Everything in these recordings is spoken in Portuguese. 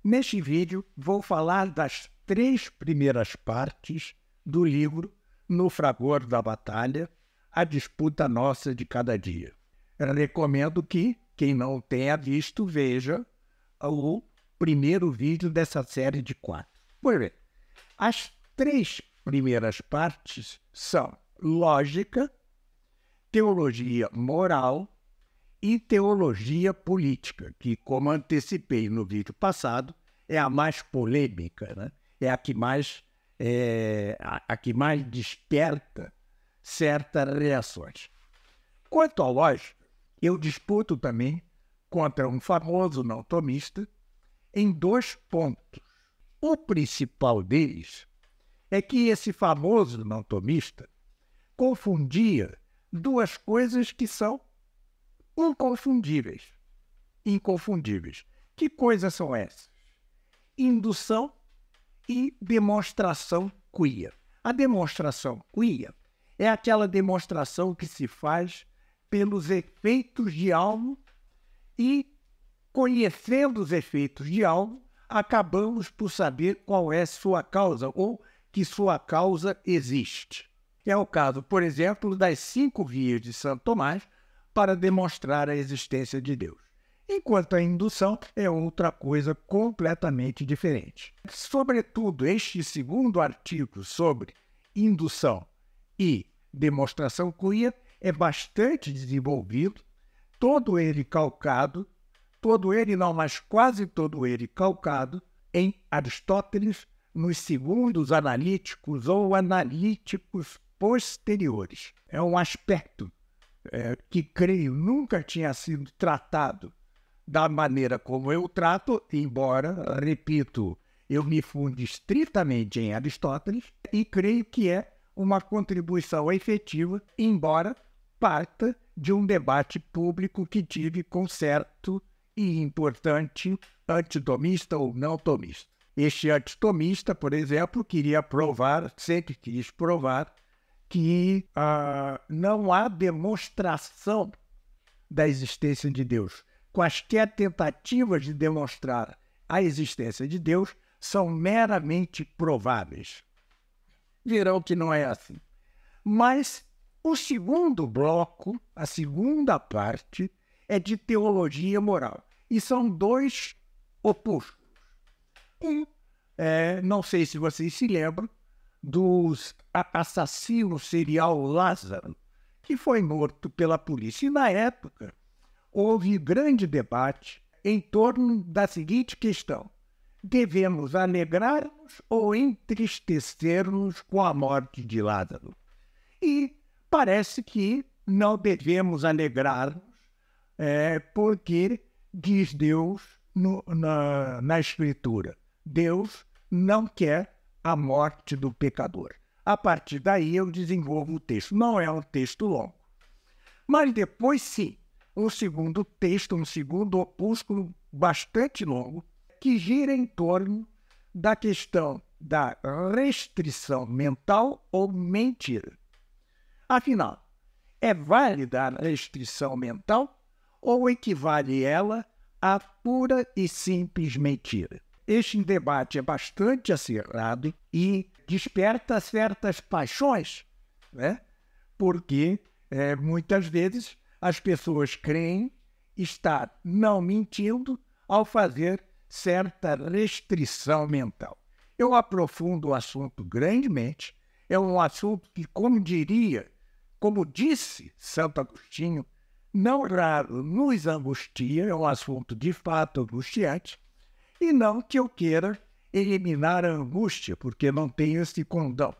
Neste vídeo, vou falar das 3 primeiras partes do livro No Fragor da Batalha, a disputa nossa de cada dia. Eu recomendo que quem não tenha visto, veja o primeiro vídeo dessa série de 4. Pois bem, as 3 primeiras partes são lógica, teologia moral e teologia política, que, como antecipei no vídeo passado, é a mais polêmica, né? É a que mais desperta certas reações. Quanto à lógica, eu disputo também contra um famoso não tomista em 2 pontos. O principal deles é que esse famoso não tomista confundia 2 coisas que são inconfundíveis. Inconfundíveis. Que coisas são essas? Indução e demonstração queer. A demonstração queer é aquela demonstração que se faz pelos efeitos de algo e, conhecendo os efeitos de algo, acabamos por saber qual é sua causa ou que sua causa existe. É o caso, por exemplo, das 5 vias de Santo Tomás para demonstrar a existência de Deus. Enquanto a indução é outra coisa completamente diferente. Sobretudo, este segundo artigo sobre indução e demonstração queer é bastante desenvolvido, todo ele calcado, quase todo ele calcado em Aristóteles, nos segundos analíticos ou analíticos posteriores. É um aspecto que, creio, nunca tinha sido tratado da maneira como eu trato, embora, repito, eu me funde estritamente em Aristóteles e creio que é uma contribuição efetiva, embora parta de um debate público que tive com certo e importante antitomista ou não tomista. Este antitomista, por exemplo, sempre quis provar que não há demonstração da existência de Deus. Quaisquer tentativas de demonstrar a existência de Deus são meramente prováveis. Verão que não é assim. Mas o segundo bloco, a segunda parte, é de teologia moral. E são 2 opostos. Não sei se vocês se lembram, do assassino serial Lázaro, que foi morto pela polícia. E, na época, houve grande debate em torno da seguinte questão: devemos alegrar-nos ou entristecer-nos com a morte de Lázaro? E parece que não devemos alegrar-nos, porque diz Deus na Escritura: Deus não quer a morte do pecador. A partir daí eu desenvolvo o texto. Não é um texto longo. Mas depois, sim, um segundo texto, um segundo opúsculo bastante longo, que gira em torno da questão da restrição mental ou mentira. Afinal, é válida a restrição mental ou equivale ela a pura e simples mentira? Este debate é bastante acirrado e desperta certas paixões, né? Porque muitas vezes as pessoas creem estar não mentindo ao fazer certa restrição mental. Eu aprofundo o assunto grandemente, é um assunto que, como disse Santo Agostinho, não raro nos angustia, é um assunto de fato angustiante, e não que eu queira eliminar a angústia, porque não tenho esse condão,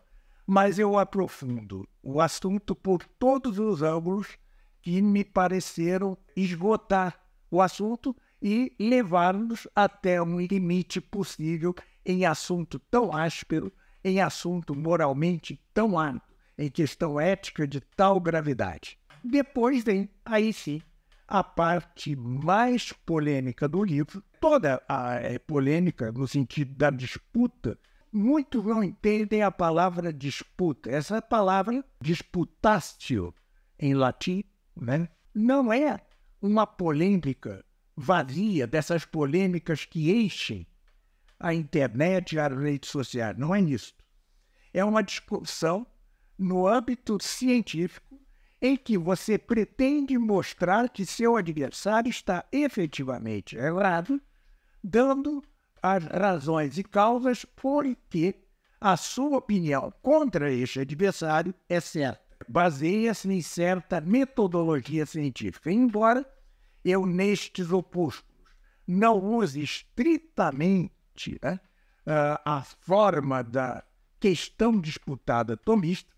mas eu aprofundo o assunto por todos os ângulos que me pareceram esgotar o assunto e levar-nos até um limite possível em assunto tão áspero, em assunto moralmente tão árduo, em questão ética de tal gravidade. Depois vem, aí sim, a parte mais polêmica do livro. Toda a polêmica no sentido da disputa. Muitos não entendem a palavra disputa. Essa palavra, disputatio, em latim, né, não é uma polêmica vazia, dessas polêmicas que enchem à internet e às redes sociais. Não é nisso. É uma discussão no âmbito científico em que você pretende mostrar que seu adversário está efetivamente errado, dando as razões e causas por que a sua opinião contra este adversário é certa. Baseia-se em certa metodologia científica. Embora eu, nestes opúsculos, não use estritamente a forma da questão disputada tomista,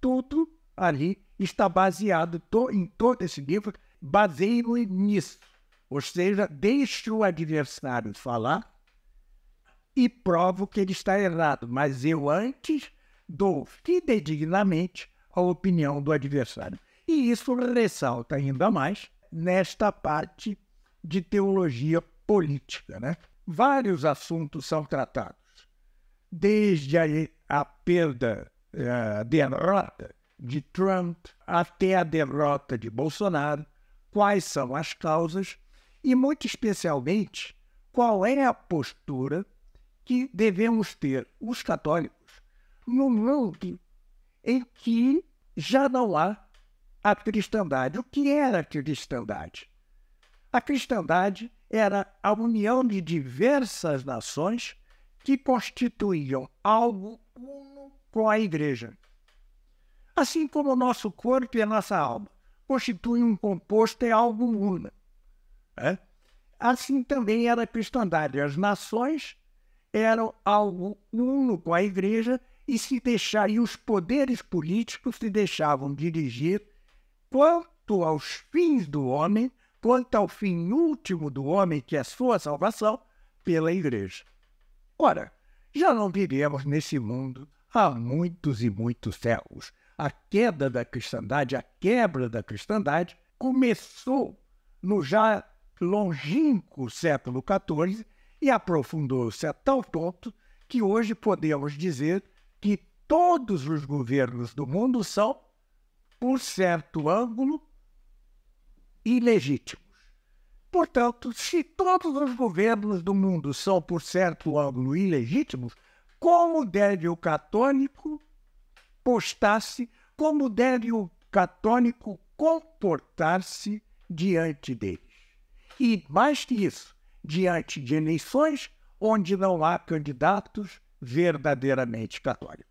tudo ali está baseado em todo esse livro, baseio nisso. Ou seja, deixo o adversário falar e provo que ele está errado, mas eu antes dou fidedignamente a opinião do adversário. E isso ressalta ainda mais nesta parte de teologia política, né? Vários assuntos são tratados, desde a perda, a derrota de Trump até a derrota de Bolsonaro, quais são as causas e, muito especialmente, qual é a postura que devemos ter, os católicos, no mundo em que já não há a cristandade. O que era a cristandade? A cristandade era a união de diversas nações que constituíam algo uno com a Igreja. Assim como o nosso corpo e a nossa alma constituem um composto e algo uno. Assim também era a cristandade. As nações eram algo uno com a Igreja e os poderes políticos se deixavam dirigir quanto aos fins do homem, quanto ao fim último do homem, que é a sua salvação, pela Igreja. Ora, já não vivemos nesse mundo há muitos e muitos séculos. A queda da cristandade, a quebra da cristandade, começou no já longínquo século XIV e aprofundou-se a tal ponto que hoje podemos dizer que todos os governos do mundo são, por certo ângulo, ilegítimos. Portanto, se todos os governos do mundo são, por certo ângulo, ilegítimos, como deve o católico postar-se, como deve o católico comportar-se diante deles? E, mais que isso, diante de eleições onde não há candidatos verdadeiramente católicos.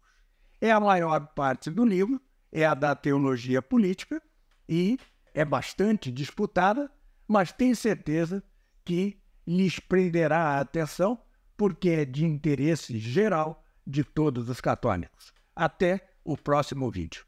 É a maior parte do livro, é a da teologia política e é bastante disputada, mas tenho certeza que lhes prenderá a atenção porque é de interesse geral de todos os católicos. Até o próximo vídeo.